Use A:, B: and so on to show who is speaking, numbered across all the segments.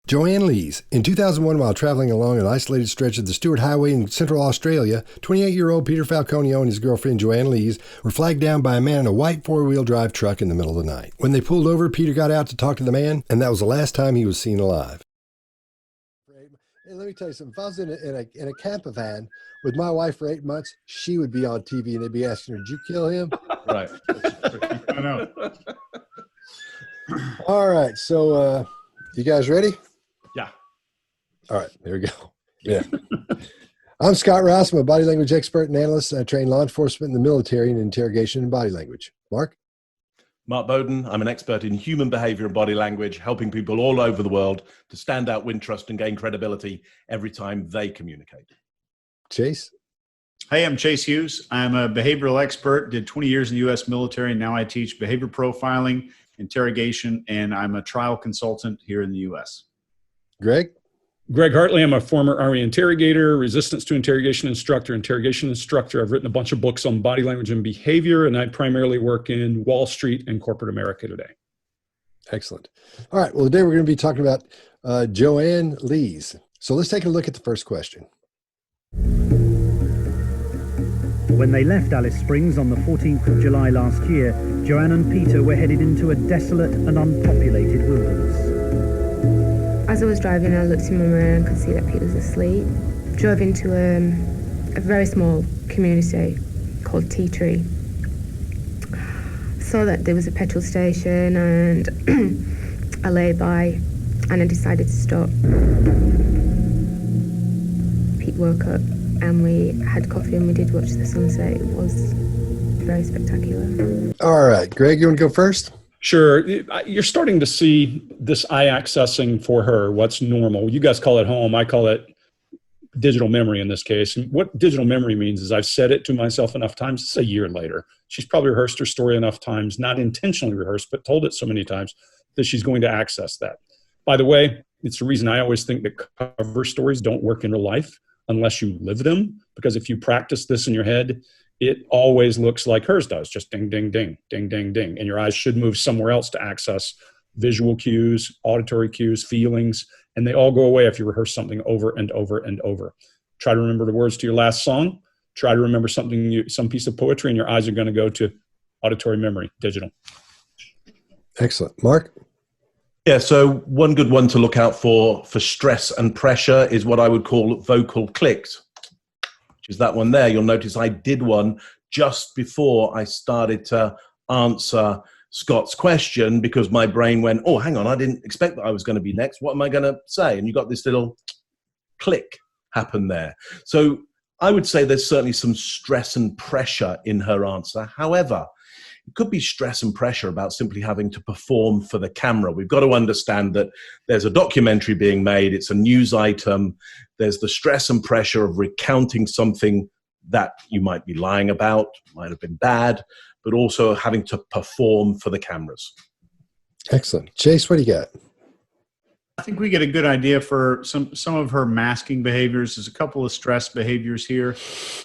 A: Joanne Lees. In 2001, while traveling along an isolated stretch of the Stewart Highway in central Australia, 28-year-old Peter Falconio and his girlfriend Joanne Lees were flagged down by a man in a white four-wheel drive truck in the middle of the night. When they pulled over, Peter got out to talk to the man, and that was the last time he was seen alive. Hey, let me tell you something. If I was in a camper van with my wife for 8 months, she would be on TV and they'd be asking her, "Did you kill him?"
B: Right. I know.
A: All right. So, you guys ready?
B: Yeah.
A: All right. There we go. Yeah. I'm Scott Rouse. I'm a body language expert and analyst. I train law enforcement and the military in interrogation and body language. Mark?
B: Mark Bowden. I'm an expert in human behavior and body language, helping people all over the world to stand out, win trust, and gain credibility every time they communicate.
A: Chase?
C: Hey, I'm Chase Hughes. I'm a behavioral expert, did 20 years in the U.S. military, and now I teach behavior profiling, interrogation, and I'm a trial consultant here in the U.S.
A: Greg?
D: Greg Hartley. I'm a former Army interrogator, resistance to interrogation instructor. I've written a bunch of books on body language and behavior, and I primarily work in Wall Street and corporate America today.
A: Excellent. All right. Well, today we're going to be talking about Joanne Lees. So let's take a look at the first question.
E: When they left Alice Springs on the 14th of July last year, Joanne and Peter were headed into a desolate and unpopulated wilderness.
F: As I was driving, I looked in my mirror and could see that Pete was asleep. Drove into a very small community called Tea Tree. Saw that there was a petrol station and I lay by and I decided to stop. Pete woke up and we had coffee and we did watch the sunset. It was very spectacular.
A: All right. Greg, you want to go first?
D: Sure. You're starting to see this eye accessing for her, what's normal. You guys call it home. I call it digital memory in this case. And what digital memory means is I've said it to myself enough times. It's a year later. She's probably rehearsed her story enough times, not intentionally rehearsed, but told it so many times that she's going to access that. By the way, it's the reason I always think that cover stories don't work in real life unless you live them. Because if you practice this in your head, it always looks like hers does, just ding, ding, ding, ding, ding, ding. And your eyes should move somewhere else to access visual cues, auditory cues, feelings, and they all go away if you rehearse something over and over and over. Try to remember the words to your last song. Try to remember some piece of poetry, and your eyes are going to go to auditory memory, digital.
A: Excellent. Mark?
B: Yeah, so one good one to look out for stress and pressure is what I would call vocal clicks. Is that one there. You'll notice I did one just before I started to answer Scott's question because my brain went, oh, hang on, I didn't expect that I was going to be next. What am I going to say? And you got this little click happen there. So I would say there's certainly some stress and pressure in her answer. However, it could be stress and pressure about simply having to perform for the camera. We've got to understand that there's a documentary being made. It's a news item. There's the stress and pressure of recounting something that you might be lying about, might have been bad, but also having to perform for the cameras.
A: Excellent. Chase, what do you got?
C: I think we get a good idea for some of her masking behaviors. There's a couple of stress behaviors here,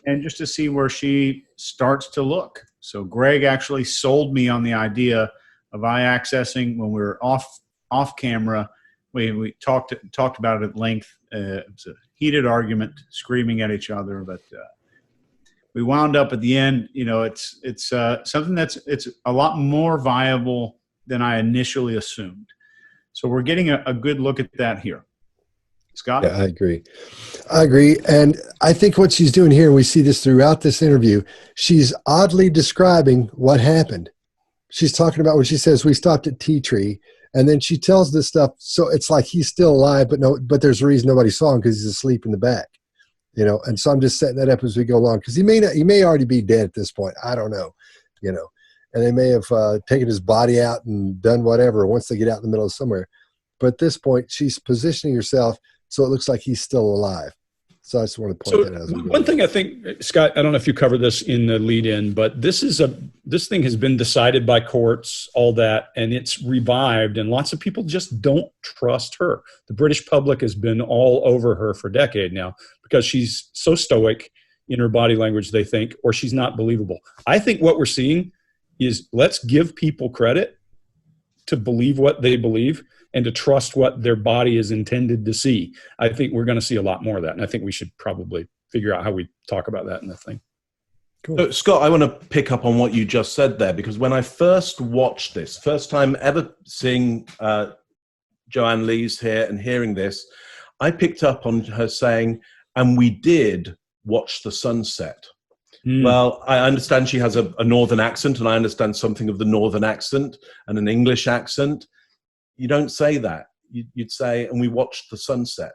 C: and just to see where she starts to look. So Greg actually sold me on the idea of eye accessing when we were off camera. We talked about it at length. It was a heated argument, screaming at each other, but we wound up at the end. You know, it's something it's a lot more viable than I initially assumed. So we're getting a good look at that here. Scott?
A: Yeah, I agree. And I think what she's doing here, and we see this throughout this interview, she's oddly describing what happened. She's talking about when she says, we stopped at Tea Tree, and then she tells this stuff. So it's like he's still alive, but there's a reason nobody saw him because he's asleep in the back, you know? And so I'm just setting that up as we go along because he may already be dead at this point. I don't know, you know? And they may have taken his body out and done whatever once they get out in the middle of somewhere. But at this point, she's positioning herself so it looks like he's still alive. So I just want to point that out.
D: One thing I think, Scott, I don't know if you cover this in the lead-in, but this thing has been decided by courts, all that, and it's revived, and lots of people just don't trust her. The British public has been all over her for a decade now because she's so stoic in her body language, they think, or she's not believable. I think what we're seeing is let's give people credit to believe what they believe. and to trust what their body is intended to see. I think we're going to see a lot more of that. And I think we should probably figure out how we talk about that in the thing.
A: Cool.
B: So, Scott, I want to pick up on what you just said there, because when I first watched this, first time ever seeing Joanne Lees here and hearing this, I picked up on her saying, and we did watch the sunset. Well, I understand she has a northern accent, and I understand something of the northern accent and an English accent. You don't say that. You'd say, and we watched the sunset,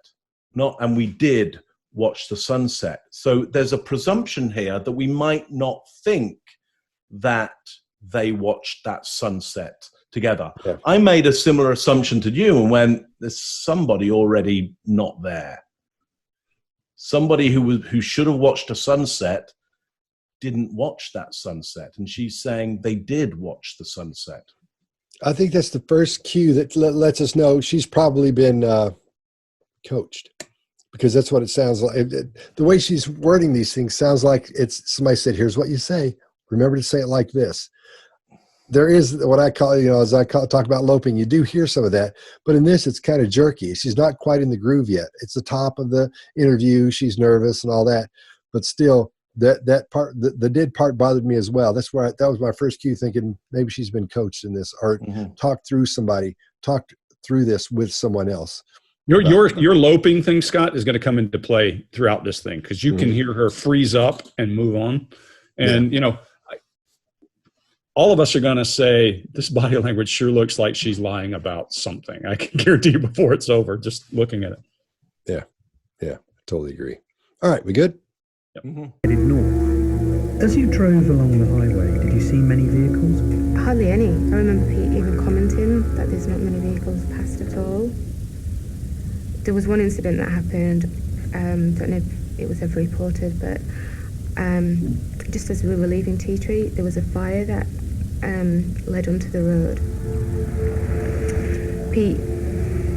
B: not, and we did watch the sunset. So there's a presumption here that we might not think that they watched that sunset together. Yeah. I made a similar assumption to you, and when there's somebody already not there, somebody who should have watched a sunset didn't watch that sunset, and she's saying they did watch the sunset.
A: I think that's the first cue that lets us know she's probably been coached, because that's what it sounds like. The way she's wording these things sounds like it's somebody said, here's what you say. Remember to say it like this. There is what I call, as I talk about loping, you do hear some of that. But in this, it's kind of jerky. She's not quite in the groove yet. It's the top of the interview. She's nervous and all that. But still, that part, the did part bothered me as well. That's where that was my first cue, thinking maybe she's been coached in this, or talked through this with someone else.
D: Your loping thing, Scott, is going to come into play throughout this thing, because you can hear her freeze up and move on. And, all of us are going to say, this body language sure looks like she's lying about something. I can guarantee you before it's over, just looking at it.
A: Yeah, totally agree. All right, we good?
D: Yep.
E: Headed north. As you drove along the highway, did you see many vehicles?
F: Hardly any. I remember Pete even commenting that there's not many vehicles passed at all. There was one incident that happened, don't know if it was ever reported, but just as we were leaving Tea Tree, there was a fire that led onto the road. Pete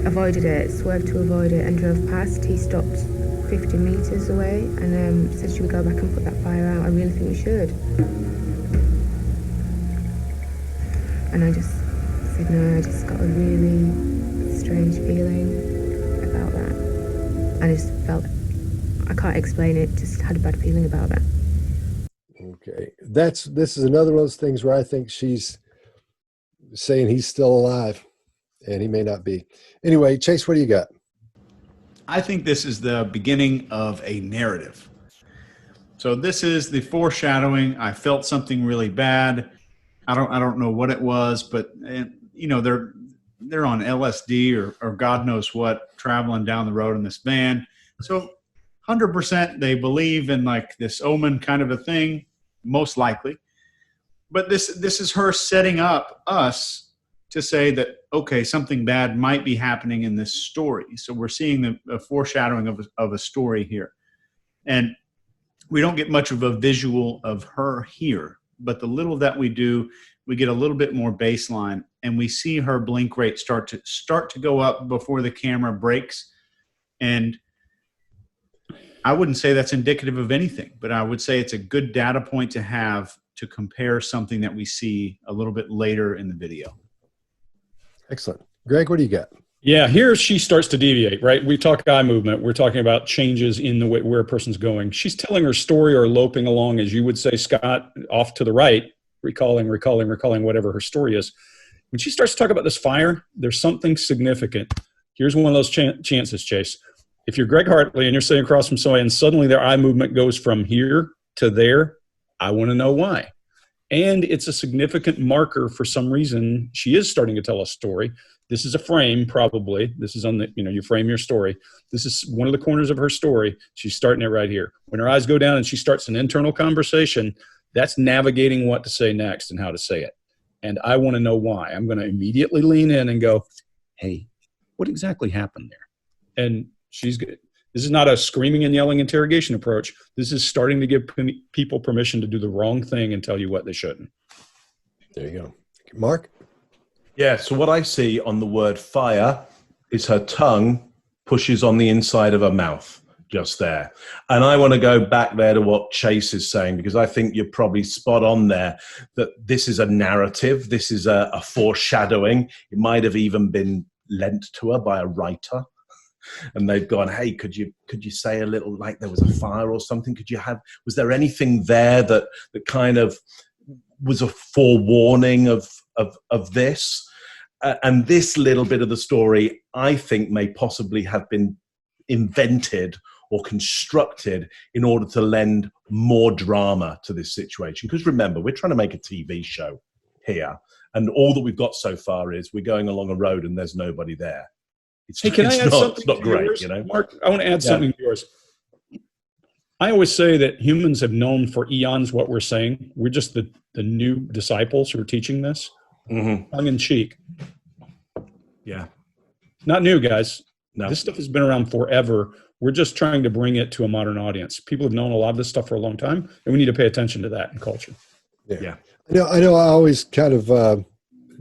F: avoided it, swerved to avoid it, and drove past. He stopped 50 metres away and said, should we go back and put that fire out? I really think we should. And I just said, no, I just got a really strange feeling about that. I just felt, I can't explain it, just had a bad feeling about that.
A: Okay. This is another one of those things where I think she's saying he's still alive, and he may not be. Anyway, Chase, what do you got?
C: I think this is the beginning of a narrative. So this is the foreshadowing. I felt something really bad. I don't know what it was, but they're on LSD or God knows what, traveling down the road in this van. So 100% they believe in like this omen kind of a thing, most likely. But this is her setting up us to say that, okay, something bad might be happening in this story. So we're seeing the foreshadowing of a story here. And we don't get much of a visual of her here, but the little that we do, we get a little bit more baseline, and we see her blink rate start to go up before the camera breaks. And I wouldn't say that's indicative of anything, but I would say it's a good data point to have to compare something that we see a little bit later in the video.
A: Excellent. Greg, what do you got?
D: Yeah, here she starts to deviate, right? We talk eye movement. We're talking about changes in the way where a person's going. She's telling her story or loping along, as you would say, Scott, off to the right, recalling whatever her story is. When she starts to talk about this fire, there's something significant. Here's one of those chances, Chase. If you're Greg Hartley and you're sitting across from somebody and suddenly their eye movement goes from here to there, I want to know why. And it's a significant marker for some reason. She is starting to tell a story. This is a frame, probably. This is on the, you frame your story. This is one of the corners of her story. She's starting it right here. When her eyes go down and she starts an internal conversation, that's navigating what to say next and how to say it. And I want to know why. I'm going to immediately lean in and go, hey, what exactly happened there? And she's good. This is not a screaming and yelling interrogation approach. This is starting to give people permission to do the wrong thing and tell you what they shouldn't.
A: There you go. Mark?
B: Yeah, so what I see on the word fire is her tongue pushes on the inside of her mouth, just there. And I want to go back there to what Chase is saying, because I think you're probably spot on there, that this is a narrative. This is a foreshadowing. It might have even been lent to her by a writer. And they've gone, hey, could you say a little, like there was a fire or something? Was there anything there that kind of was a forewarning of this? And this little bit of the story, I think, may possibly have been invented or constructed in order to lend more drama to this situation. Because remember, we're trying to make a TV show here. And all that we've got so far is we're going along a road and there's nobody there.
D: Hey, can I add something?
B: It's not great,
D: yours?
B: you know.
D: Mark, I want to add something to yours. I always say that humans have known for eons what we're saying. We're just the new disciples who are teaching this, tongue in cheek.
B: Yeah.
D: Not new, guys.
B: No.
D: This stuff has been around forever. We're just trying to bring it to a modern audience. People have known a lot of this stuff for a long time, and we need to pay attention to that in culture.
B: Yeah.
A: I know I always kind of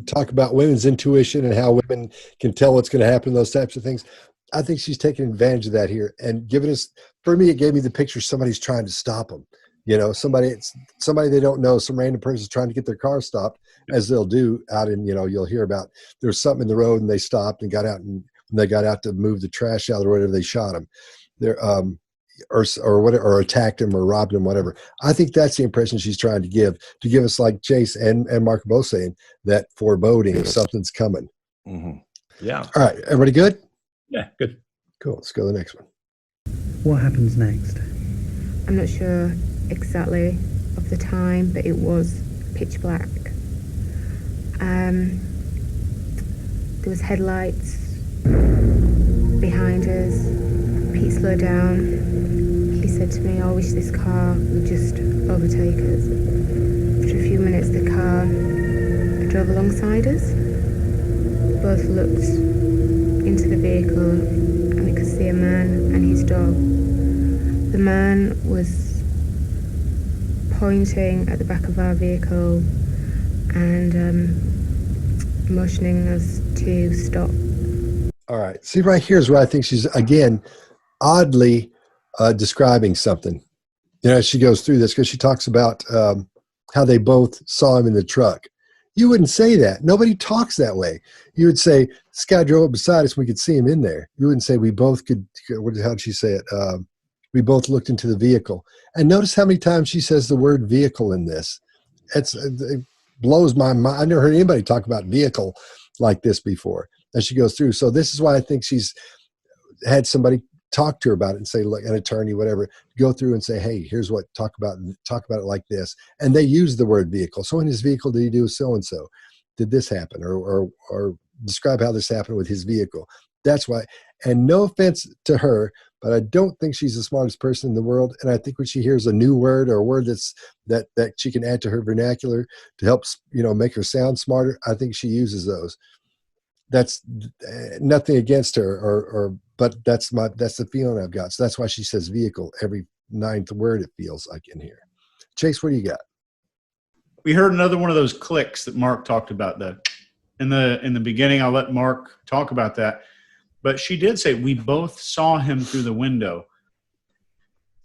A: talk about women's intuition and how women can tell what's going to happen, those types of things. I think she's taking advantage of that here and giving us, for me, it gave me the picture somebody's trying to stop them. You know, somebody they don't know, some random person's trying to get their car stopped, as they'll do out in, you know, you'll hear about there was something in the road and they stopped and got out, and when they got out to move the trash out of the road, they shot him. They're, or whatever, or attacked him or robbed him, whatever. I think that's the impression she's trying to give us, like Chase and Mark both saying, that foreboding something's coming.
B: Yeah.
A: All right, everybody good?
D: Yeah, good.
A: Cool. Let's go to the next one.
E: What happens next?
F: I'm not sure exactly of the time, but it was pitch black. There was headlights behind us. Pete slowed down. He said to me, I wish this car would just overtake us. After a few minutes, the car drove alongside us. Both looked into the vehicle and we could see a man and his dog. The man was pointing at the back of our vehicle and motioning us to stop.
A: All right. See, right here is where I think she's, again, oddly describing something. You know, as she goes through this, because she talks about how they both saw him in the truck. You wouldn't say that. Nobody talks that way. You would say, this guy drove up beside us, we could see him in there. You wouldn't say we both could, how did she say it? We both looked into the vehicle. And notice how many times she says the word vehicle in this. It blows my mind. I never heard anybody talk about vehicle like this before. As she goes through. So this is why I think she's had somebody talk to her about it and say, look, an attorney, whatever, go through and say, hey, here's what, talk about it like this. And they use the word vehicle. So in his vehicle, did he do so-and-so? Did this happen? Or describe how this happened with his vehicle. That's why. And no offense to her, but I don't think she's the smartest person in the world. And I think when she hears a new word or a word that she can add to her vernacular to help, you know, make her sound smarter, I think she uses those. That's nothing against her, but that's the feeling I've got. So that's why she says vehicle every ninth word, it feels like in here. Chase, what do you got?
C: We heard another one of those clicks that Mark talked about in the beginning. I'll let Mark talk about that. But she did say we both saw him through the window.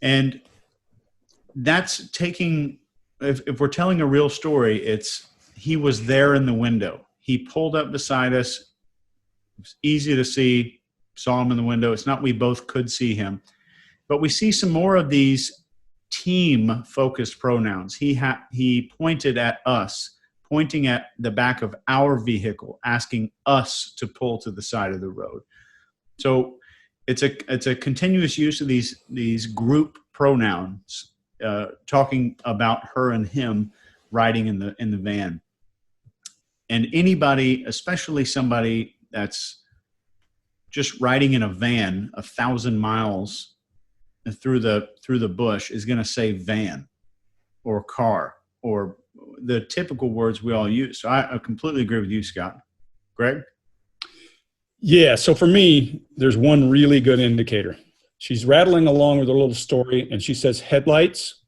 C: And that's taking, if we're telling a real story, it's he was there in the window. He pulled up beside us. It was easy to see, saw him in the window. It's not we both could see him. But we see some more of these team-focused pronouns. He pointed at us, pointing at the back of our vehicle, asking us to pull to the side of the road. So it's a continuous use of these group pronouns, talking about her and him riding in the van. And anybody, especially somebody that's just riding in a van 1,000 miles through the bush, is going to say van or car or the typical words we all use. So I completely agree with you, Scott. Greg?
D: Yeah, so for me, there's one really good indicator. She's rattling along with her little story, and she says headlights,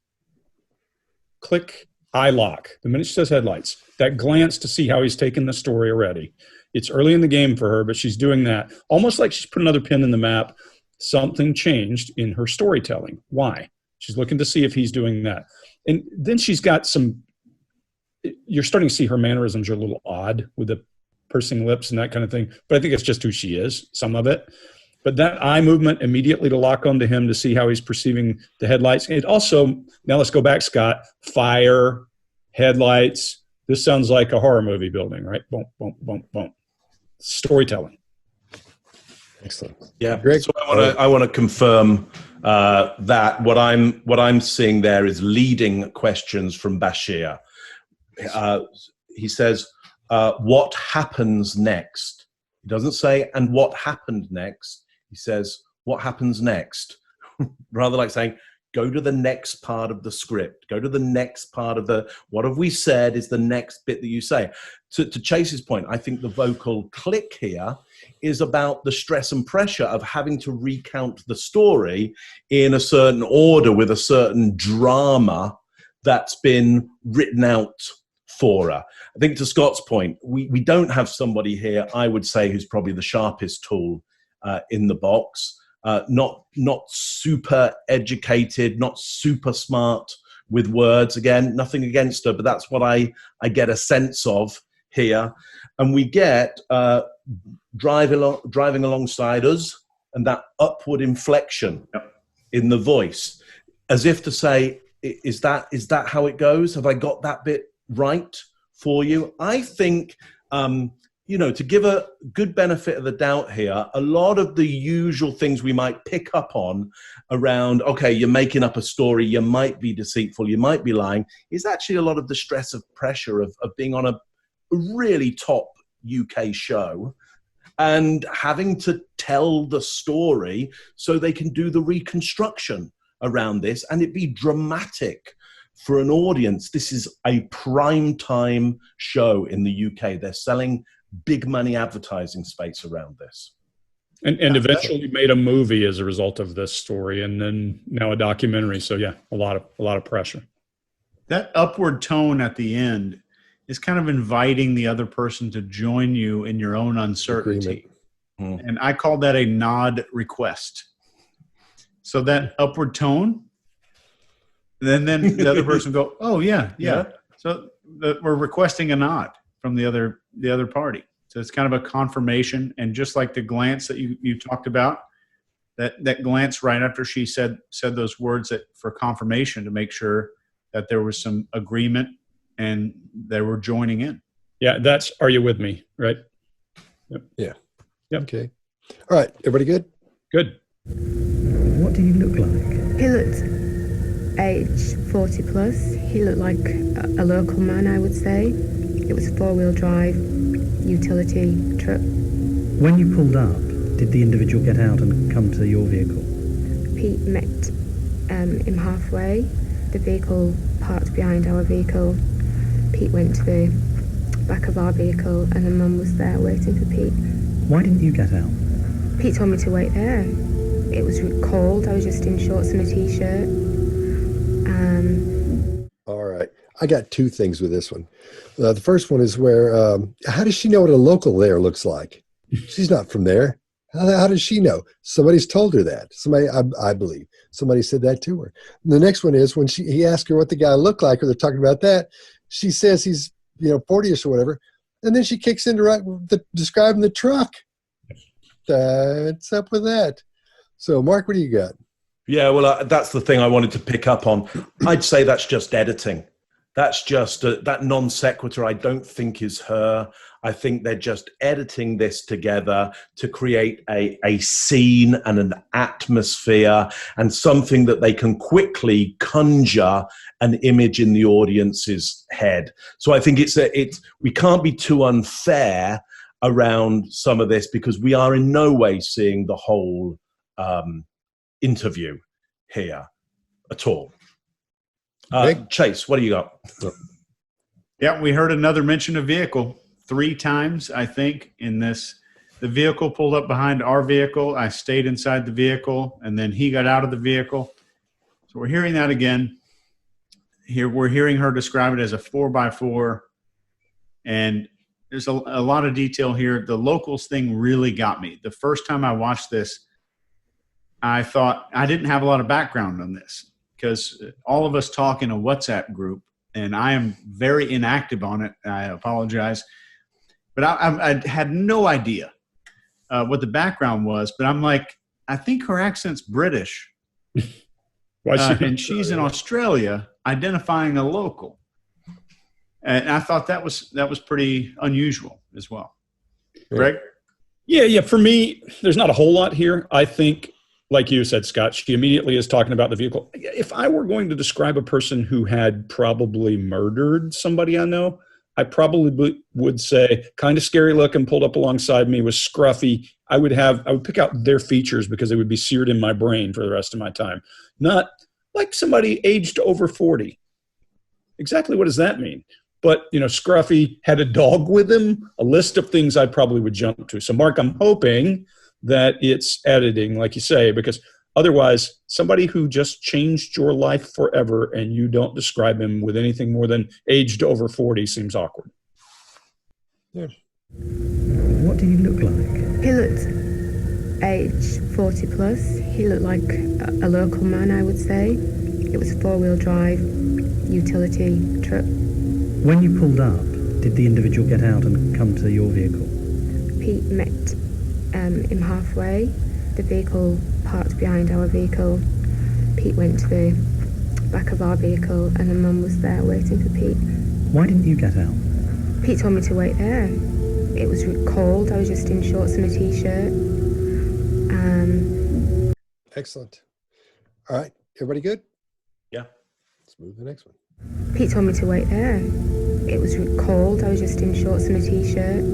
D: click, eye lock. The minute she says headlights, that glance to see how he's taken the story already. It's early in the game for her, but she's doing that. Almost like she's put another pin in the map. Something changed in her storytelling. Why? She's looking to see if he's doing that. And then she's got you're starting to see her mannerisms are a little odd with the pursing lips and that kind of thing. But I think it's just who she is, some of it. But that eye movement immediately to lock onto him to see how he's perceiving the headlights. It also, now let's go back, Scott, fire, headlights. This sounds like a horror movie building, right? Boom, boom, boom, boom. Storytelling.
A: Excellent.
B: Yeah.
A: Greg?
B: So I want to confirm that what I'm seeing there is leading questions from Bashir. He says, what happens next? He doesn't say, and what happened next? He says, what happens next? Rather like saying, go to the next part of the script. Go to the next part of what have we said is the next bit that you say. To Chase's point, I think the vocal click here is about the stress and pressure of having to recount the story in a certain order with a certain drama that's been written out for her. I think to Scott's point, we don't have somebody here, I would say, who's probably the sharpest tool in the box. Not super educated, not super smart with words. Again, nothing against her, but that's what I get a sense of here. And we get driving alongside us and that upward inflection in the voice, as if to say, is that how it goes? Have I got that bit right for you? I think, to give a good benefit of the doubt here, a lot of the usual things we might pick up on around, okay, you're making up a story, you might be deceitful, you might be lying, is actually a lot of the stress of pressure of being on a really top UK show and having to tell the story so they can do the reconstruction around this and it be dramatic for an audience. This is a prime time show in the UK. They're selling big money advertising space around this.
D: And eventually made a movie as a result of this story, and then now a documentary. So yeah, a lot of pressure.
C: That upward tone at the end is kind of inviting the other person to join you in your own uncertainty. And I call that a nod request. So that upward tone, then the other person go, oh yeah. So we're requesting a nod from the other party. So it's kind of a confirmation. And just like the glance that you talked about, that glance right after she said those words for confirmation to make sure that there was some agreement and they were joining in.
D: Yeah, that's, are you with me, right?
A: Yep. Yeah. Yep. Okay. All right. Everybody good?
D: Good.
E: What do you look like?
F: He looked age 40 plus. He looked like a local man, I would say. It was a 4-wheel drive utility truck.
E: When you pulled up, did the individual get out and come to your vehicle?
F: Pete met him halfway. The vehicle parked behind our vehicle. Pete went to the back of our vehicle and the mum was there waiting for Pete.
E: Why didn't you get out?
F: Pete told me to wait there. It was cold. I was just in shorts and a t-shirt.
A: All right. I got two things with this one. The first one is where, how does she know what a local there looks like? She's not from there. How does she know? Somebody's told her that. Somebody, I believe, somebody said that to her. And the next one is when he asked her what the guy looked like, or they're talking about that, she says he's 40ish or whatever, and then she kicks into describing the truck. What's up with that? So, Mark, what do you got?
B: Yeah, well, that's the thing I wanted to pick up on. I'd say that's just editing. That's just that non sequitur. I don't think is her. I think they're just editing this together to create a scene and an atmosphere and something that they can quickly conjure an image in the audience's head. So I think we can't be too unfair around some of this because we are in no way seeing the whole interview here at all. Chase, what do you got?
C: Yeah, we heard another mention of vehicle 3 times, I think, in this. The vehicle pulled up behind our vehicle. I stayed inside the vehicle, and then he got out of the vehicle. So we're hearing that again. Here we're hearing her describe it as a 4x4, and there's a lot of detail here. The locals thing really got me. The first time I watched this, I thought I didn't have a lot of background on this because all of us talk in a WhatsApp group, and I am very inactive on it. I apologize. But I had no idea what the background was. But I'm like, I think her accent's British. And she's in Australia identifying a local. And I thought that was pretty unusual as well. Greg?
D: Yeah. For me, there's not a whole lot here. I think, like you said, Scott, she immediately is talking about the vehicle. If I were going to describe a person who had probably murdered somebody I know, I probably would say kind of scary looking, pulled up alongside me, was scruffy. I would pick out their features because they would be seared in my brain for the rest of my time. Not like somebody aged over 40. Exactly what does that mean? But, scruffy, had a dog with him, a list of things I probably would jump to. So, Mark, I'm hoping that it's editing, like you say, because otherwise, somebody who just changed your life forever and you don't describe him with anything more than aged over 40 seems awkward.
A: Yeah.
E: What do you look like?
F: He looked age 40 plus. He looked like a local man, I would say. It was a 4-wheel drive utility truck.
E: When you pulled up, did the individual get out and come to your vehicle?
F: Pete met him halfway. The vehicle parked behind our vehicle. Pete went to the back of our vehicle and the mum was there waiting for Pete.
E: Why didn't you get out?
F: Pete told me to wait there. It was cold. I was just in shorts and a t-shirt.
A: Excellent. All right. Everybody good?
B: Yeah.
A: Let's move to the next one.
F: Pete told me to wait there. It was cold. I was just in shorts and a t-shirt.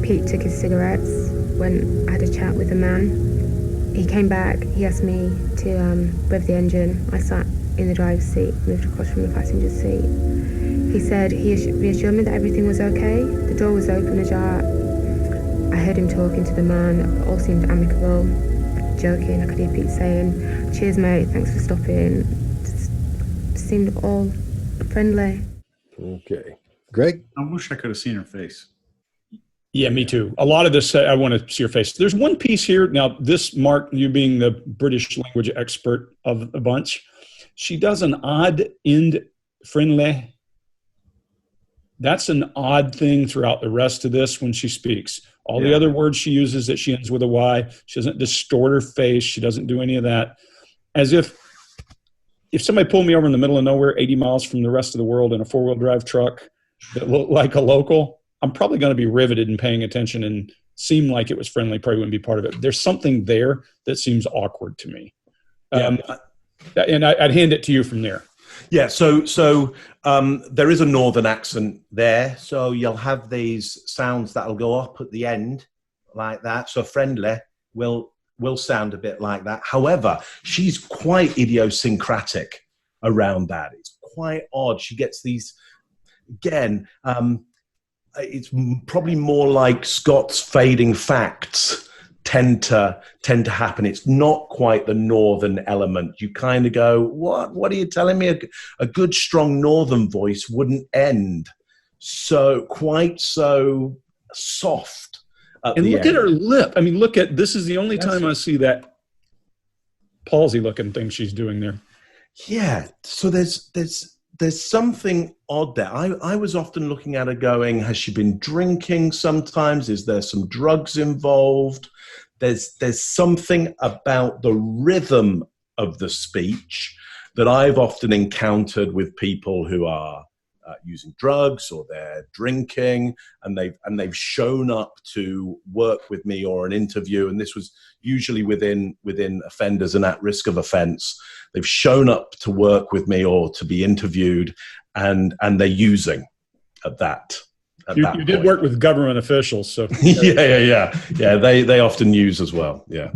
F: Pete took his cigarettes, went, had a chat with the man. He came back. He asked me to rev the engine. I sat in the driver's seat, moved across from the passenger seat. He said he reassured me that everything was okay. The door was open ajar. I heard him talking to the man. All seemed amicable, joking. I could hear Pete saying, "Cheers, mate. Thanks for stopping." Just seemed all friendly.
A: Okay. Greg?
C: I wish I could have seen her face.
D: Yeah, me too. A lot of this, I want to see your face. There's one piece here. Now, this, Mark, you being the British language expert of the bunch, she does an odd end, friendly. That's an odd thing throughout the rest of this when she speaks. All the other words she uses that she ends with a Y. She doesn't distort her face. She doesn't do any of that. As if somebody pulled me over in the middle of nowhere, 80 miles from the rest of the world in a 4-wheel drive truck that looked like a local, I'm probably going to be riveted and paying attention and seem like it was friendly, probably wouldn't be part of it. There's something there that seems awkward to me. And I'd hand it to you from there.
B: Yeah, so there is a northern accent there. So you'll have these sounds that'll go up at the end like that. So friendly will sound a bit like that. However, she's quite idiosyncratic around that. It's quite odd. She gets these, again, it's probably more like Scott's fading facts tend to happen. It's not quite the northern element. You kind of go, what are you telling me? A good strong northern voice wouldn't end so soft.
D: And look at her lip. I mean, this is the only time I see that palsy looking thing she's doing there.
B: Yeah. So there's something odd there. I was often looking at her going, has she been drinking sometimes? Is there some drugs involved? There's something about the rhythm of the speech that I've often encountered with people who are using drugs or they're drinking and they've shown up to work with me or an interview. And this was usually within offenders and at risk of offense. They've shown up to work with me or to be interviewed and they're using at that.
D: You did work with government officials, so
B: yeah. They often use as well. Yeah.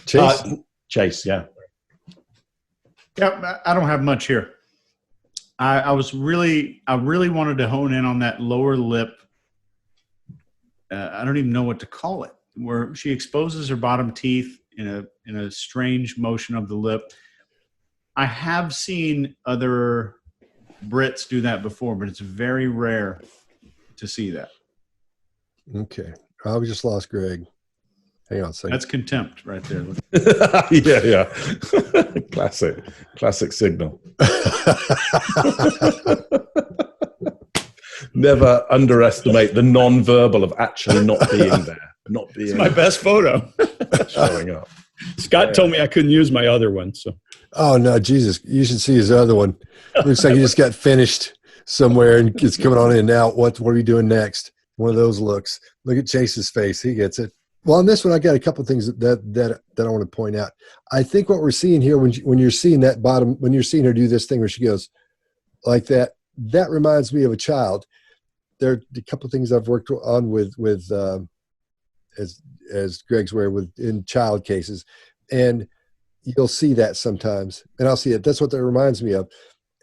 B: Chase. Yeah.
C: Yeah, I don't have much here. I really wanted to hone in on that lower lip. I don't even know what to call it, where she exposes her bottom teeth in a strange motion of the lip. I have seen other Brits do that before, but it's very rare to see that.
A: Okay. We just lost Greg. Hang on a second.
C: That's contempt right there.
B: Yeah. Classic signal. Never underestimate the non-verbal of actually not being there, not being
D: It's my best photo.
B: showing up.
D: Scott told me I couldn't use my other one. So.
A: Oh no, Jesus! You should see his other one. Looks like he just got finished somewhere and it's coming on in and out. What are we doing next? One of those looks. Look at Chase's face; he gets it. Well, on this one, I got a couple of things that I want to point out. I think what we're seeing here, when you're seeing that bottom, when you're seeing her do this thing where she goes like that, that reminds me of a child. There are a couple of things I've worked on with as Greg's aware, with in child cases, and you'll see that sometimes, and I'll see it. That's what that reminds me of.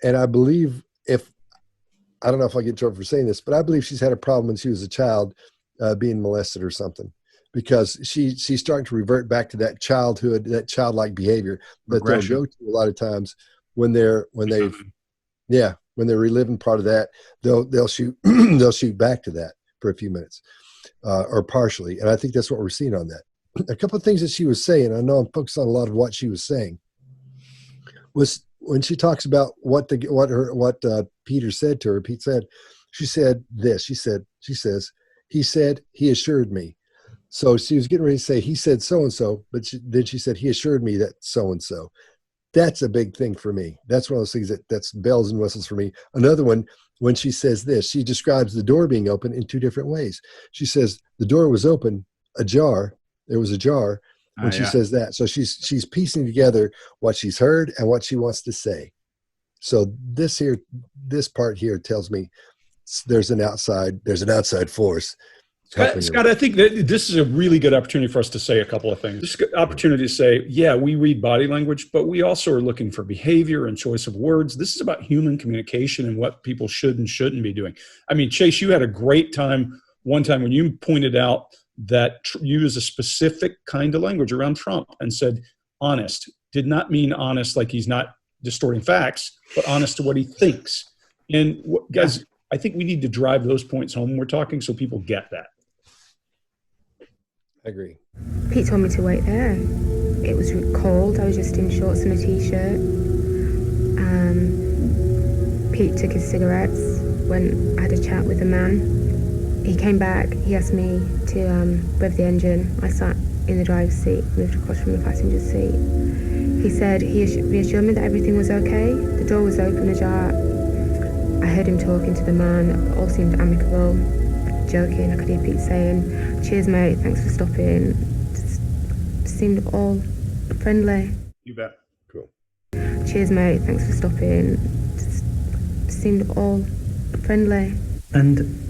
A: And I believe, if I don't know if I get in trouble for saying this, but I believe she's had a problem when she was a child, being molested or something, because she's starting to revert back to that childhood, that childlike behavior that they'll go to a lot of times when they're reliving part of that. They'll shoot they'll shoot back to that for a few minutes, or partially. And I think that's what we're seeing on that. A couple of things that she was saying, I know I'm focused on a lot of what she was saying, was when she talks about what Peter said to her. Pete said, she said this. She says, he said, he assured me. So she was getting ready to say, he said so and so, but then she said, he assured me that so and so. That's a big thing for me. That's one of those things that's bells and whistles for me. Another one, when she says this, she describes the door being open in two different ways. She says the door was open, ajar. There was a jar when she says that. So she's piecing together what she's heard and what she wants to say. So this part here tells me there's an outside force.
D: Scott, I think that this is a really good opportunity for us to say a couple of things. This is an opportunity to say, yeah, we read body language, but we also are looking for behavior and choice of words. This is about human communication and what people should and shouldn't be doing. I mean, Chase, you had a great time one time when you pointed out that you use a specific kind of language around Trump and said honest. Did not mean honest like he's not distorting facts, but honest to what he thinks. And guys, I think we need to drive those points home when we're talking so people get that.
A: I agree.
F: Pete told me to wait there. It was cold. I was just in shorts and a t-shirt. Pete took his cigarettes when I had a chat with a man. He came back. He asked me to rev the engine. I sat in the driver's seat, moved across from the passenger seat. He said he reassured me that everything was okay. The door was open ajar. I heard him talking to the man. All seemed amicable, joking. I could hear Pete saying, "Cheers, mate. Thanks for stopping." Just seemed all friendly.
C: You bet.
A: Cool.
F: "Cheers, mate. Thanks for stopping." Just seemed all friendly.
E: And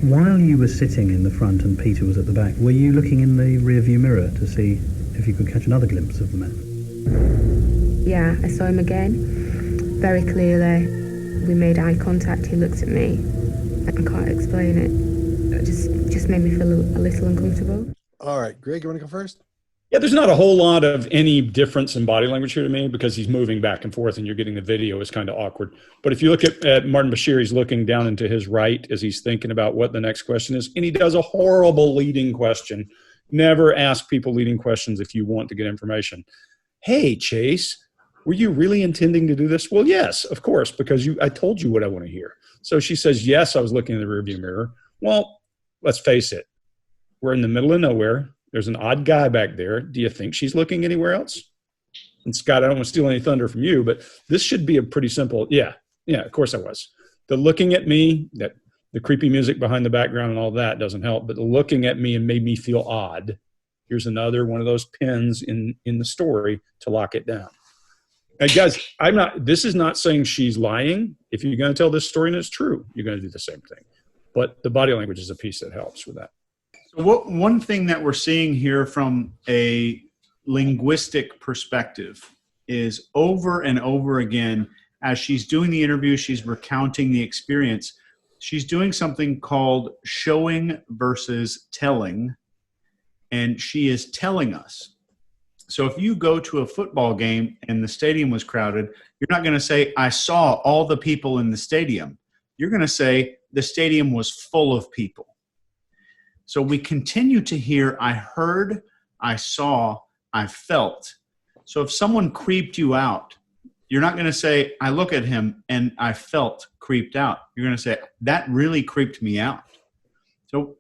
E: while you were sitting in the front and Peter was at the back, were you looking in the rearview mirror to see if you could catch another glimpse of the man?
F: Yeah, I saw him again, very clearly. We made eye contact. He looked at me. I can't explain it. It just made me feel a little uncomfortable.
A: All right, Greg, you want to go first?
D: Yeah, there's not a whole lot of any difference in body language here to me because he's moving back and forth and you're getting the video is kind of awkward. But if you look at Martin Bashir, he's looking down into his right as he's thinking about what the next question is. And he does a horrible leading question. Never ask people leading questions if you want to get information. Hey, Chase, were you really intending to do this? Well, yes, of course, because I told you what I want to hear. So she says, yes, I was looking in the rearview mirror. Well, let's face it. We're in the middle of nowhere. There's an odd guy back there. Do you think she's looking anywhere else? And Scott, I don't want to steal any thunder from you, but this should be a pretty simple, yeah, of course I was. The looking at me, that the creepy music behind the background and all that doesn't help, but the looking at me and made me feel odd. Here's another one of those pins in the story to lock it down. Now, guys, this is not saying she's lying. If you're going to tell this story and it's true, you're going to do the same thing. But the body language is a piece that helps with that.
C: So one thing that we're seeing here from a linguistic perspective is over and over again, as she's doing the interview, she's recounting the experience. She's doing something called showing versus telling, and she is telling us. So if you go to a football game and the stadium was crowded, you're not going to say, I saw all the people in the stadium. You're going to say, the stadium was full of people. So we continue to hear, I heard, I saw, I felt. So if someone creeped you out, you're not going to say, I look at him and I felt creeped out. You're going to say, that really creeped me out. So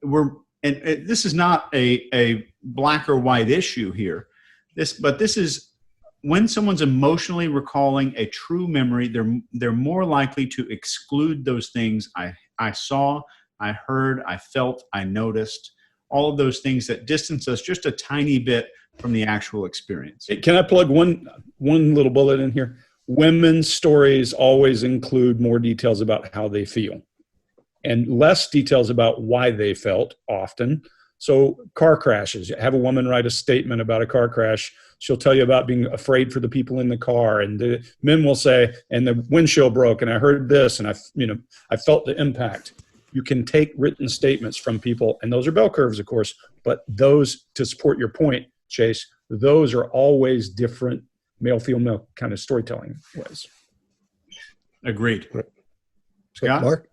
C: this is not a black or white issue here. But this is when someone's emotionally recalling a true memory, they're more likely to exclude those things I saw, I heard, I felt, I noticed, all of those things that distance us just a tiny bit from the actual experience.
D: Can I plug one little bullet in here? Women's stories always include more details about how they feel and less details about why they felt often. So car crashes, have a woman write a statement about a car crash. She'll tell you about being afraid for the people in the car, and the men will say, and the windshield broke, and I heard this, and I felt the impact. You can take written statements from people, and those are bell curves, of course, but those, to support your point, Chase, those are always different male-female kind of storytelling ways.
C: Agreed. Scott?
A: Mark?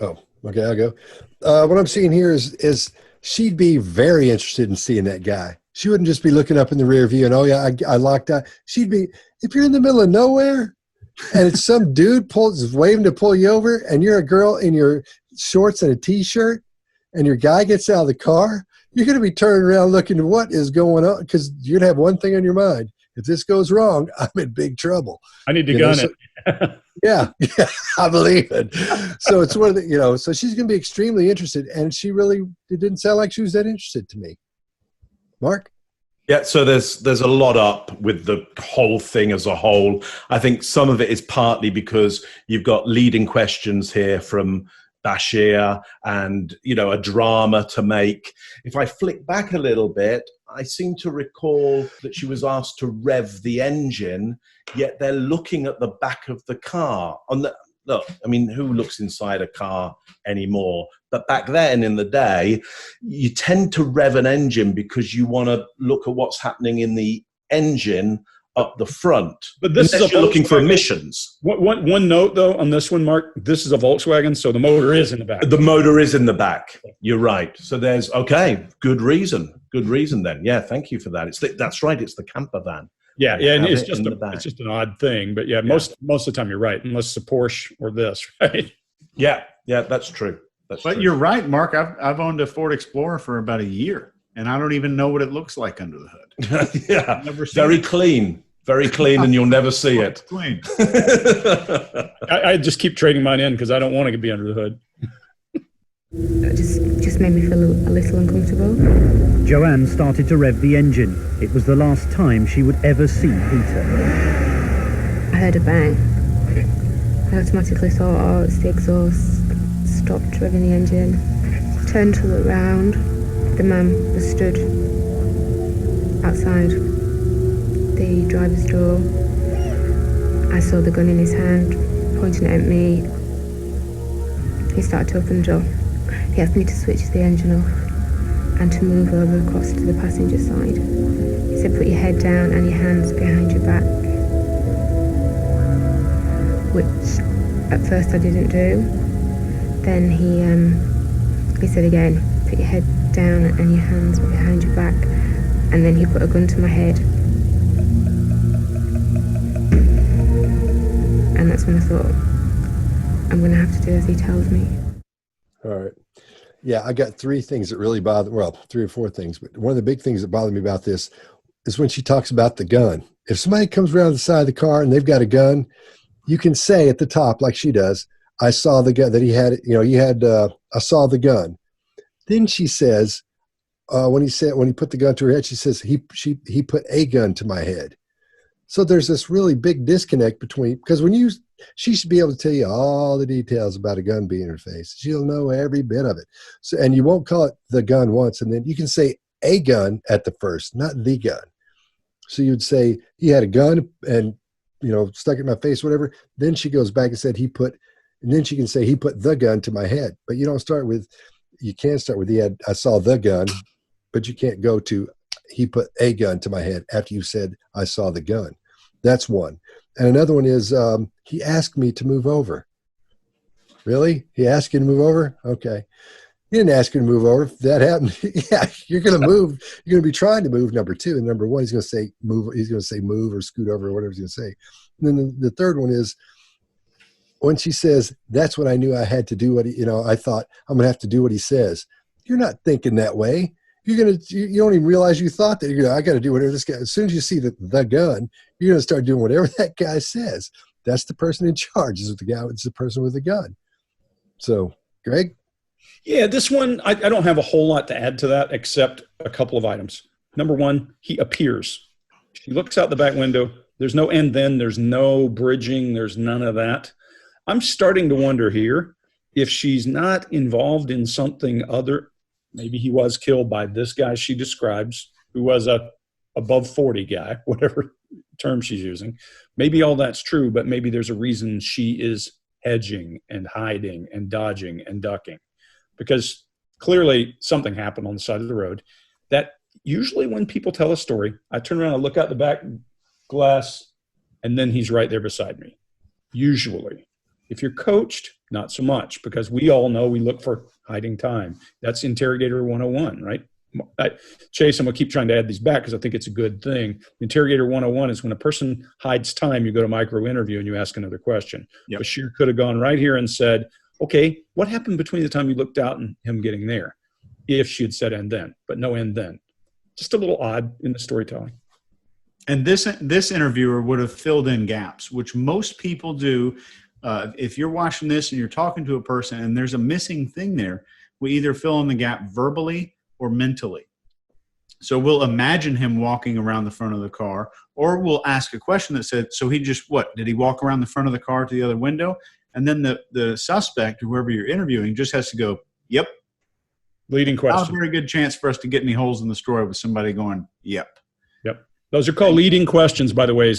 A: Oh, okay, I'll go. What I'm seeing here is she'd be very interested in seeing that guy. She wouldn't just be looking up in the rear view and, oh, yeah, I locked out. She'd be, if you're in the middle of nowhere and it's some dude waving to pull you over and you're a girl in your shorts and a T-shirt and your guy gets out of the car, you're going to be turning around looking at what is going on because you're going to have one thing on your mind. If this goes wrong, I'm in big trouble.
D: I need to gun it.
A: Yeah, I believe it. So it's one of the, so she's going to be extremely interested, and it didn't sound like she was that interested to me. Mark?
B: Yeah, so there's a lot up with the whole thing as a whole. I think some of it is partly because you've got leading questions here from Bashir and, a drama to make. If I flick back a little bit, I seem to recall that she was asked to rev the engine, yet they're looking at the back of the car. Look, I mean, who looks inside a car anymore? But back then in the day, you tend to rev an engine because you want to look at what's happening in the engine up the front.
D: But this is
B: you're looking for emissions.
D: One note, though, on this one, Mark, this is a Volkswagen, so the motor is in the back.
B: The motor is in the back. You're right. So there's, good reason. Good reason then. Yeah, thank you for that. That's right. It's the camper van.
D: Yeah, and it's just an odd thing. But most of the time you're right, unless it's a Porsche or this, right?
B: Yeah, that's true.
C: But you're right, Mark. I've owned a Ford Explorer for about a year, and I don't even know what it looks like under the hood.
B: Yeah, very clean, and you'll never see it.
C: Clean.
D: I just keep trading mine in because I don't want to be under the hood.
F: It just made me feel a little uncomfortable.
E: Joanne started to rev the engine. It was the last time she would ever see Peter.
F: I heard a bang. I automatically thought, oh, it's the exhaust. Stopped revving the engine. Turned to look round. The man was stood outside the driver's door. I saw the gun in his hand, pointing it at me. He started to open the door. He asked me to switch the engine off and to move over across to the passenger side. He said, put your head down and your hands behind your back, which at first I didn't do. Then he said again, put your head down and your hands behind your back, and then he put a gun to my head. And that's when I thought, I'm going to have to do as he tells me.
A: All right. Yeah, I got three things that really bother, well, three or four things, but one of the big things that bother me about this is when she talks about the gun. If somebody comes around the side of the car and they've got a gun, you can say at the top, like she does, I saw the gun, that he had, I saw the gun. Then she says, when he put the gun to her head, she says, he put a gun to my head. So there's this really big disconnect between, because she should be able to tell you all the details about a gun being in her face. She'll know every bit of it. So, and you won't call it the gun once, and then you can say a gun at the first, not the gun. So you'd say he had a gun and, stuck it in my face, whatever. Then she goes back and said and then she can say he put the gun to my head. But you can start with I saw the gun, but you can't go to he put a gun to my head after you said I saw the gun. That's one. And another one is he asked me to move over. Really? He asked you to move over? Okay. He didn't ask you to move over. If that happened, yeah, you're going to move. You're going to be trying to move, number two. And number one, he's going to say move. He's going to say move or scoot over or whatever he's going to say. And then the third one is when she says, that's what I knew I had to do. I thought I'm going to have to do what he says. You're not thinking that way. You don't even realize you thought that. I got to do whatever this guy. As soon as you see the gun, you're going to start doing whatever that guy says. That's the person in charge. Is the person with the gun. So, Greg?
D: Yeah, this one, I don't have a whole lot to add to that except a couple of items. Number one, he appears. She looks out the back window. There's no and then. There's no bridging. There's none of that. I'm starting to wonder here if she's not involved in something other. Maybe he was killed by this guy she describes, who was a above 40 guy, whatever term she's using. Maybe all that's true, but maybe there's a reason she is hedging and hiding and dodging and ducking, because clearly something happened on the side of the road. That usually when people tell a story, I turn around and look out the back glass, and then he's right there beside me. Usually. If you're coached, not so much, because we all know we look for hiding time. That's Interrogator 101, right? Chase, I'm going to keep trying to add these back because I think it's a good thing. Interrogator 101 is when a person hides time, you go to micro interview and you ask another question.
C: Yep.
D: Bashir could have gone right here and said, okay, what happened between the time you looked out and him getting there? If she had said and then, but no and then. Just a little odd in the storytelling. And
C: this interviewer would have filled in gaps, which most people do. If you're watching this and you're talking to a person and there's a missing thing there, we either fill in the gap verbally or mentally. So we'll imagine him walking around the front of the car, or we'll ask a question that said, so he just, did he walk around the front of the car to the other window? And then the suspect, whoever you're interviewing, just has to go, yep.
D: Leading question.
C: Not a very good chance for us to get any holes in the story with somebody going, yep.
D: Yep. Those are called leading questions, by the way.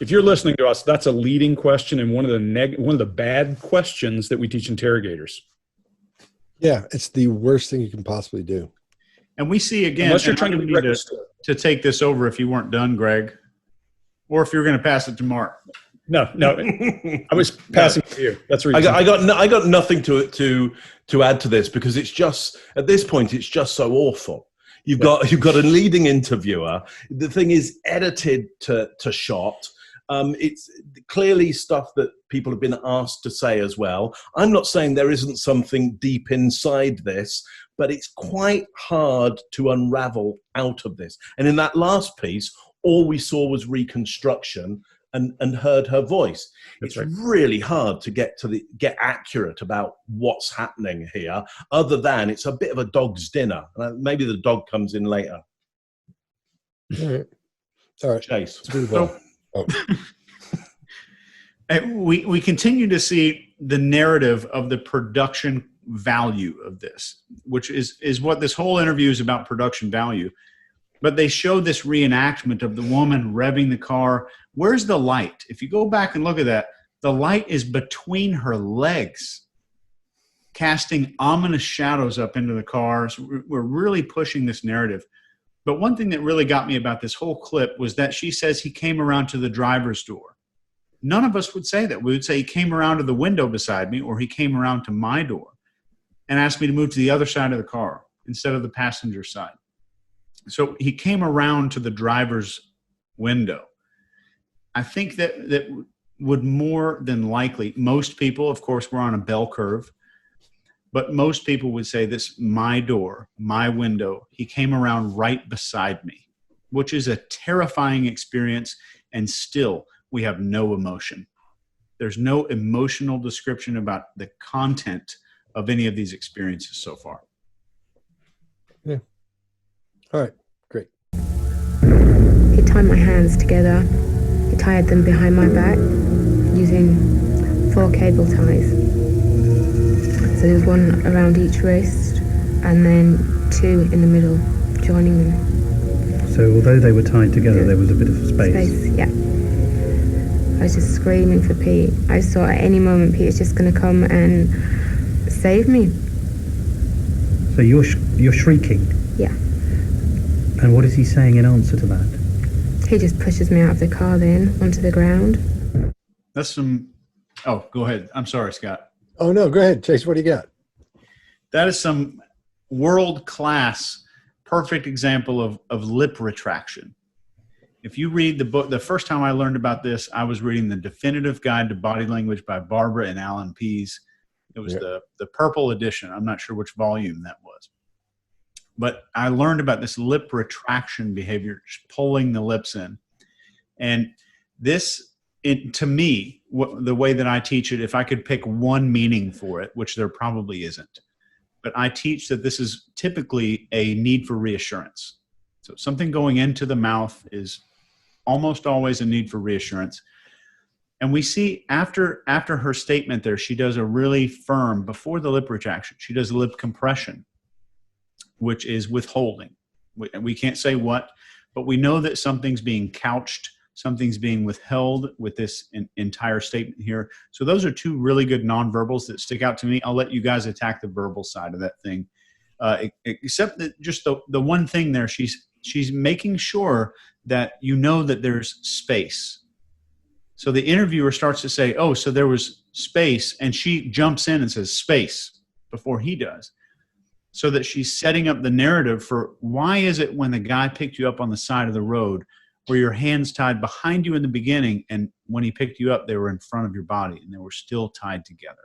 D: If you're listening to us, that's a leading question and one of the bad questions that we teach interrogators.
A: Yeah, it's the worst thing you can possibly do.
C: And we see again,
D: unless you're trying
C: to take this over if you weren't done, Greg, or if you're going to pass it to Mark.
D: No, I was passing to you. That's the reason.
B: I got nothing to add to this, because it's just, at this point, it's just so awful. You've got a leading interviewer. The thing is edited to shot. It's clearly stuff that people have been asked to say as well. I'm not saying there isn't something deep inside this, but it's quite hard to unravel out of this. And in that last piece, all we saw was reconstruction and heard her voice. It's really hard to get accurate about what's happening here, other than it's a bit of a dog's dinner. Maybe the dog comes in later.
A: All right.
B: Chase.
C: We continue to see the narrative of the production value of this, which is what this whole interview is about, production value. But they show this reenactment of the woman revving the car. Where's the light? If you go back and look at that, the light is between her legs, casting ominous shadows up into the car. So we're really pushing this narrative. But one thing that really got me about this whole clip was that she says he came around to the driver's door. None of us would say that. We would say he came around to the window beside me, or he came around to my door and asked me to move to the other side of the car instead of the passenger side. So he came around to the driver's window. I think that would more than likely, most people, of course, we're on a bell curve, but most people would say this, my door, my window, he came around right beside me, which is a terrifying experience, and still we have no emotion. There's no emotional description about the content of any of these experiences so far.
A: Yeah. All right, great.
F: He tied my hands together. He tied them behind my back using 4 cable ties. So there was one around each wrist and then 2 in the middle, joining them.
E: So although they were tied together, there was a bit of space.
F: Yeah. I was just screaming for Pete. I just thought at any moment Pete is just going to come and save me.
E: So you're shrieking?
F: Yeah.
E: And what is he saying in answer to that?
F: He just pushes me out of the car then onto the ground.
C: That's oh, go ahead. I'm sorry, Scott.
A: Oh, no, go ahead, Chase. What do you got?
C: That is some world-class, perfect example of lip retraction. If you read the book, the first time I learned about this, I was reading The Definitive Guide to Body Language by Barbara and Alan Pease. It was the purple edition. I'm not sure which volume that was. But I learned about this lip retraction behavior, just pulling the lips in. And this, to me, the way that I teach it, if I could pick one meaning for it, which there probably isn't, but I teach that this is typically a need for reassurance. So something going into the mouth is almost always a need for reassurance. And we see after her statement there, she does a really firm, before the lip retraction, she does a lip compression, which is withholding. We can't say what, but we know that something's being couched, something's being withheld with this entire statement here. So those are two really good nonverbals that stick out to me. I'll let you guys attack the verbal side of that thing. Except that just the one thing there, she's making sure that you know that there's space. So the interviewer starts to say, oh, so there was space, and she jumps in and says space before he does. So that she's setting up the narrative for why is it when the guy picked you up on the side of the road were your hands tied behind you in the beginning, and when he picked you up, they were in front of your body and they were still tied together.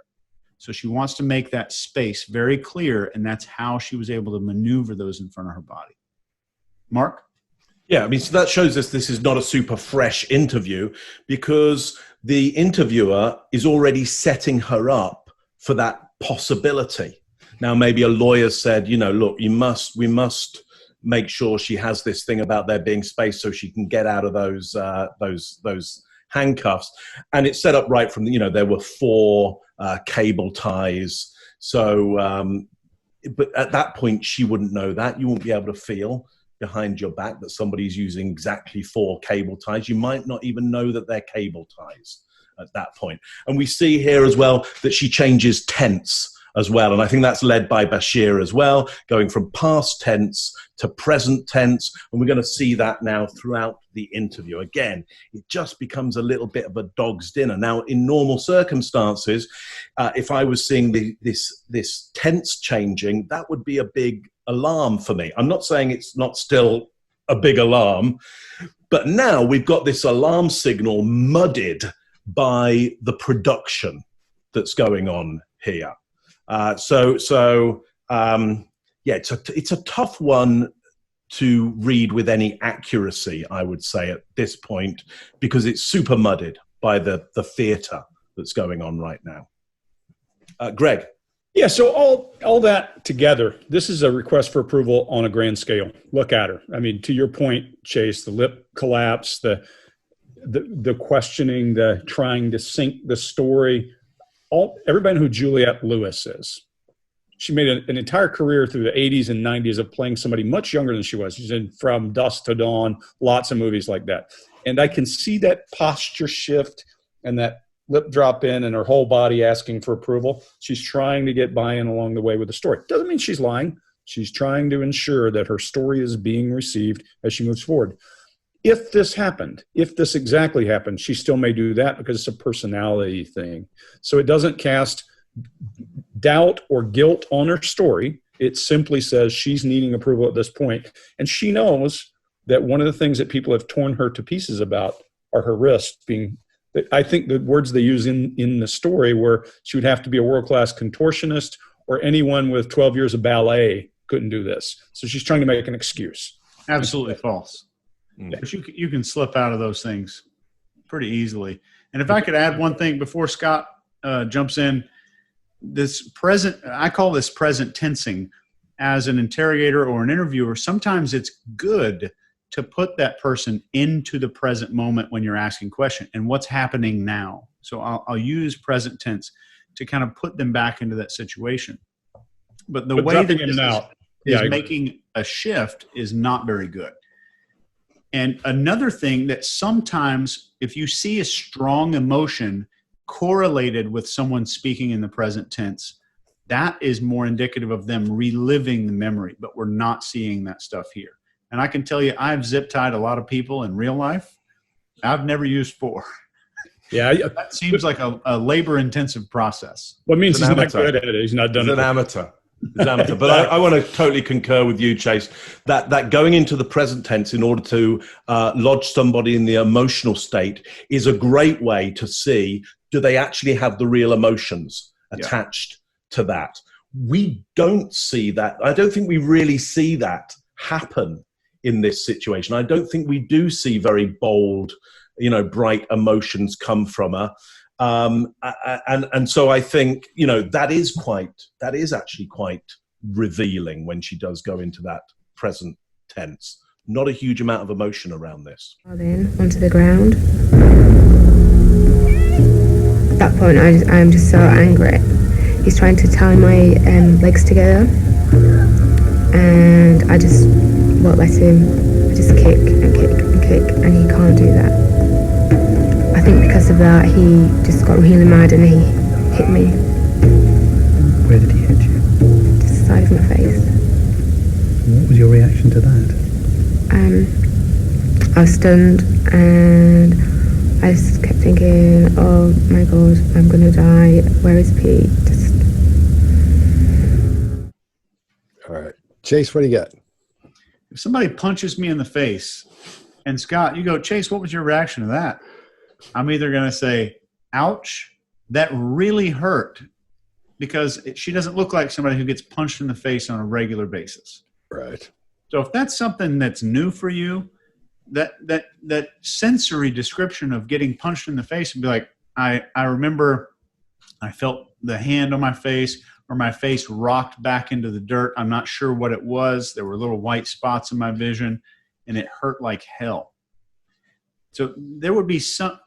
C: So she wants to make that space very clear, and that's how she was able to maneuver those in front of her body. Mark?
B: Yeah, I mean, so that shows us this is not a super fresh interview, because the interviewer is already setting her up for that possibility. Now, maybe a lawyer said, you know, look, we must make sure she has this thing about there being space so she can get out of those handcuffs. And it's set up right from, you know, there were 4 cable ties. So, but at that point, she wouldn't know that. You won't be able to feel behind your back that somebody's using exactly 4 cable ties. You might not even know that they're cable ties at that point. And we see here as well that she changes tense as well. And I think that's led by Bashir as well, going from past tense to present tense. And we're going to see that now throughout the interview. Again, it just becomes a little bit of a dog's dinner. Now, in normal circumstances, if I was seeing this tense changing, that would be a big alarm for me. I'm not saying it's not still a big alarm, but now we've got this alarm signal muddied by the production that's going on here. Yeah, it's a tough one to read with any accuracy, I would say, at this point, because it's super muddied by the theater that's going on right now. Greg?
D: Yeah, so all that together, this is a request for approval on a grand scale. Look at her. I mean, to your point, Chase, the lip collapse, the questioning, the trying to sync the story. Everybody knows who Juliette Lewis is. She made an entire career through the 80s and 90s of playing somebody much younger than she was. She's in From Dusk to Dawn, lots of movies like that. And I can see that posture shift and that lip drop in and her whole body asking for approval. She's trying to get buy-in along the way with the story. Doesn't mean she's lying. She's trying to ensure that her story is being received as she moves forward. If this happened, if this exactly happened, she still may do that because it's a personality thing. So it doesn't cast doubt or guilt on her story. It simply says she's needing approval at this point. And she knows that one of the things that people have torn her to pieces about are her wrists being, I think the words they use in the story were she would have to be a world-class contortionist, or anyone with 12 years of ballet couldn't do this. So she's trying to make an excuse.
C: Absolutely false. But you can slip out of those things pretty easily. And if I could add one thing before Scott jumps in, I call this present tensing. As an interrogator or an interviewer, sometimes it's good to put that person into the present moment when you're asking question and what's happening now. So I'll use present tense to kind of put them back into that situation. But the way that this is making a shift is not very good. And another thing that sometimes if you see a strong emotion correlated with someone speaking in the present tense, that is more indicative of them reliving the memory, but we're not seeing that stuff here. And I can tell you, I've zip tied a lot of people in real life. I've never used 4. Yeah. That seems like a labor intensive process.
D: What means he's not good at it. He's not done it.
B: He's an amateur. Xantha. But I want to totally concur with you, Chase, that going into the present tense in order to lodge somebody in the emotional state is a great way to see, do they actually have the real emotions attached to that? We don't see that. I don't think we really see that happen in this situation. I don't think we do see very bold, bright emotions come from her. And so I think, that is actually quite revealing when she does go into that present tense. Not a huge amount of emotion around this.
F: Then onto the ground. At that point, I'm just so angry. He's trying to tie my legs together, and I just won't let him. I just kick and kick and kick, and he can't do that. I think because of that, he just got really mad and he hit me.
E: Where did he hit you?
F: Just the side of my face.
E: What was your reaction to that?
F: I was stunned, and I just kept thinking, oh my God, I'm gonna die. Where is Pete?
A: All right. Chase, what do you got?
C: If somebody punches me in the face, and Scott, you go, Chase, what was your reaction to that? I'm either going to say, ouch, that really hurt, because she doesn't look like somebody who gets punched in the face on a regular basis.
A: Right.
C: So if that's something that's new for you, that sensory description of getting punched in the face would be like, I remember I felt the hand on my face, or my face rocked back into the dirt. I'm not sure what it was. There were little white spots in my vision, and it hurt like hell. So there would be some.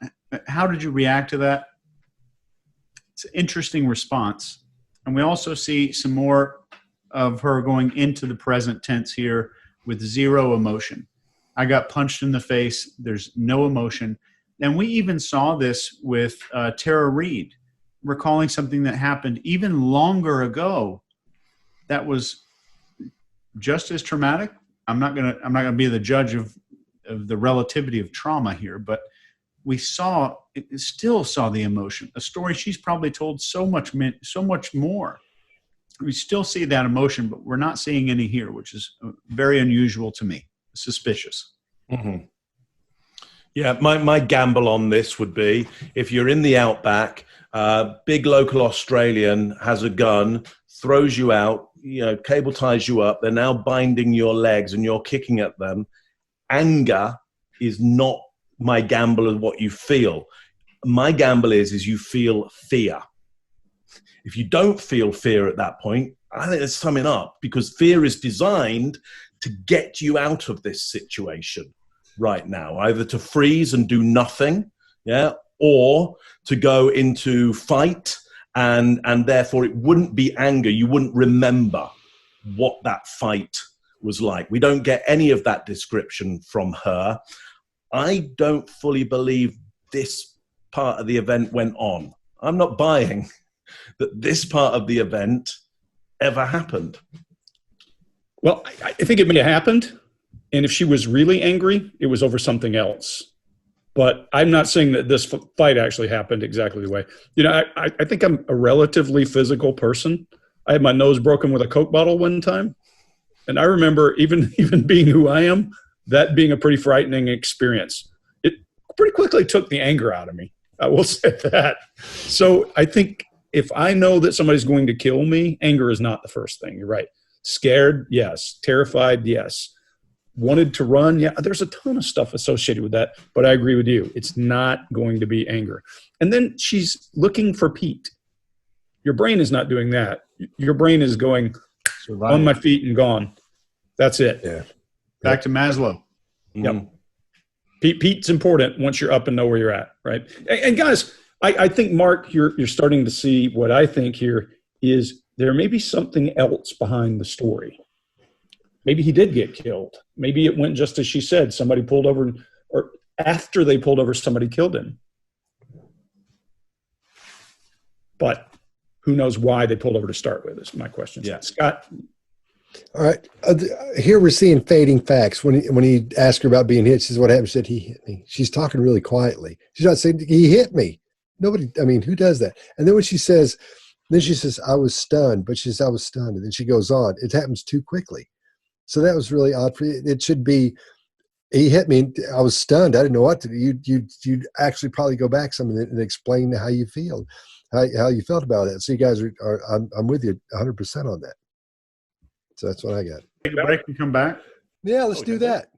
C: How did you react to that? It's an interesting response. And we also see some more of her going into the present tense here with zero emotion. I got punched in the face. There's no emotion. And we even saw this with Tara Reid, recalling something that happened even longer ago that was just as traumatic. I'm not gonna be the judge of the relativity of trauma here, but we still saw the emotion. A story she's probably told so much more. We still see that emotion, but we're not seeing any here, which is very unusual to me. Suspicious.
B: Mm-hmm. Yeah, my gamble on this would be, if you're in the Outback, big local Australian has a gun, throws you out, cable ties you up, they're now binding your legs and you're kicking at them. Anger is not my gamble of what you feel. My gamble is you feel fear. If you don't feel fear at that point, I think there's something up, because fear is designed to get you out of this situation right now, either to freeze and do nothing, or to go into fight, and therefore it wouldn't be anger. You wouldn't remember what that fight was like. We don't get any of that description from her. I don't fully believe this part of the event went on. I'm not buying that this part of the event ever happened.
D: Well, I think it may have happened. And if she was really angry, it was over something else. But I'm not saying that this fight actually happened exactly the way. I think I'm a relatively physical person. I had my nose broken with a Coke bottle one time. And I remember even being who I am, that being a pretty frightening experience. It pretty quickly took the anger out of me. I will say that. So I think if I know that somebody's going to kill me, anger is not the first thing. You're right. Scared, yes. Terrified, yes. Wanted to run, yeah. There's a ton of stuff associated with that, but I agree with you. It's not going to be anger. And then she's looking for Pete. Your brain is not doing that. Your brain is going on my feet and gone. That's it.
A: Yeah.
C: Back to Maslow.
D: Yep. Pete's important once you're up and know where you're at, right? And guys, I think, Mark, you're starting to see what I think here is there may be something else behind the story. Maybe he did get killed. Maybe it went just as she said. Somebody pulled over, or after they pulled over, somebody killed him. But who knows why they pulled over to start with is my question.
B: Yeah.
D: Scott?
A: All right. Here we're seeing fading facts. When he asked her about being hit, she says, what happened? She said, he hit me. She's talking really quietly. She's not saying, he hit me. Nobody, who does that? And then when she says, Then she says, I was stunned, but she says, I was stunned. And then she goes on. It happens too quickly. So that was really odd for you. It should be, he hit me. I was stunned. I didn't know what to do. You'd actually probably go back some and explain how you feel, how you felt about it. So you guys I'm with you 100% on that. So that's what I got.
C: Take a break and come back.
A: Yeah, let's do that.